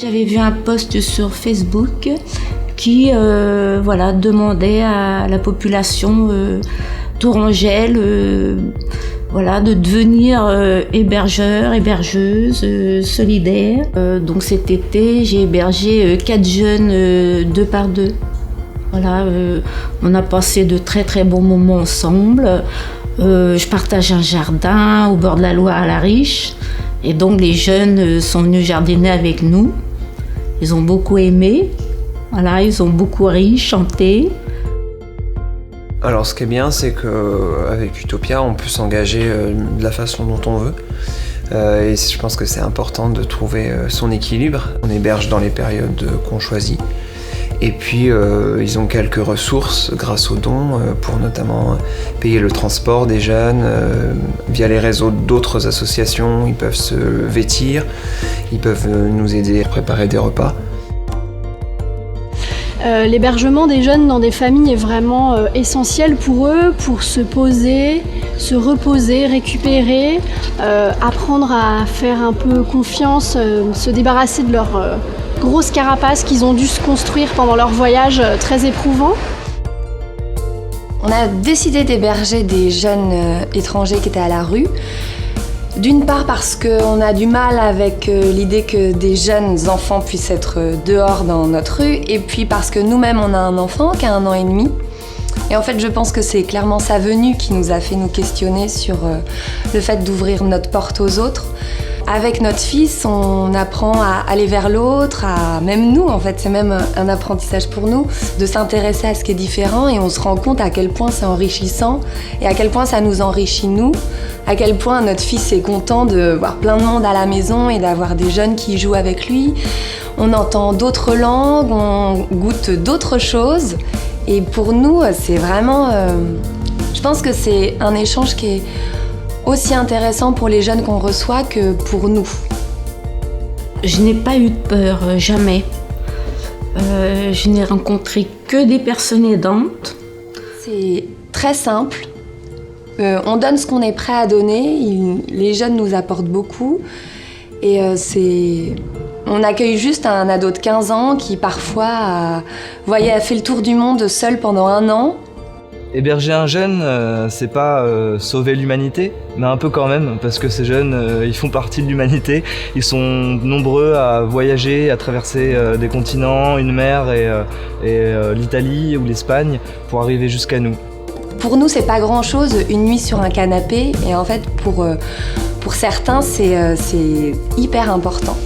J'avais vu un post sur Facebook qui demandait à la population tourangelle de devenir hébergeurs, hébergeuses, solidaires. Donc cet été, j'ai hébergé 4 jeunes 2 par 2. On a passé de très très bons moments ensemble. Je partage un jardin au bord de la Loire à La Riche. Et donc les jeunes sont venus jardiner avec nous. Ils ont beaucoup aimé. Ils ont beaucoup ri, chanté. Alors ce qui est bien, c'est qu'avec Utopia, on peut s'engager de la façon dont on veut. Et je pense que c'est important de trouver son équilibre. On héberge dans les périodes qu'on choisit. Et puis ils ont quelques ressources grâce aux dons pour notamment payer le transport des jeunes. Via les réseaux d'autres associations, ils peuvent se vêtir, ils peuvent nous aider à préparer des repas. L'hébergement des jeunes dans des familles est vraiment essentiel pour eux, pour se poser, se reposer, récupérer, apprendre à faire un peu confiance, se débarrasser de leur grosse carapace qu'ils ont dû se construire pendant leur voyage très éprouvant. On a décidé d'héberger des jeunes étrangers qui étaient à la rue. D'une part parce qu'on a du mal avec l'idée que des jeunes enfants puissent être dehors dans notre rue, et puis parce que nous-mêmes on a un enfant qui a 1 an et demi. Et en fait je pense que c'est clairement sa venue qui nous a fait nous questionner sur le fait d'ouvrir notre porte aux autres. Avec notre fils, on apprend à aller vers l'autre, même nous en fait, c'est même un apprentissage pour nous, de s'intéresser à ce qui est différent, et on se rend compte à quel point c'est enrichissant et à quel point ça nous enrichit nous, à quel point notre fils est content de voir plein de monde à la maison et d'avoir des jeunes qui jouent avec lui. On entend d'autres langues, on goûte d'autres choses, et pour nous c'est vraiment, je pense que c'est un échange qui est aussi intéressant pour les jeunes qu'on reçoit que pour nous. Je n'ai pas eu de peur, jamais. Je n'ai rencontré que des personnes aidantes. C'est très simple. On donne ce qu'on est prêt à donner. Les jeunes nous apportent beaucoup. Et on accueille juste un ado de 15 ans qui parfois a fait le tour du monde seul pendant 1 an. Héberger un jeune, c'est pas sauver l'humanité, mais un peu quand même, parce que ces jeunes, ils font partie de l'humanité. Ils sont nombreux à voyager, à traverser des continents, une mer et l'Italie ou l'Espagne pour arriver jusqu'à nous. Pour nous, c'est pas grand-chose, une nuit sur un canapé, et en fait, pour certains, c'est hyper important.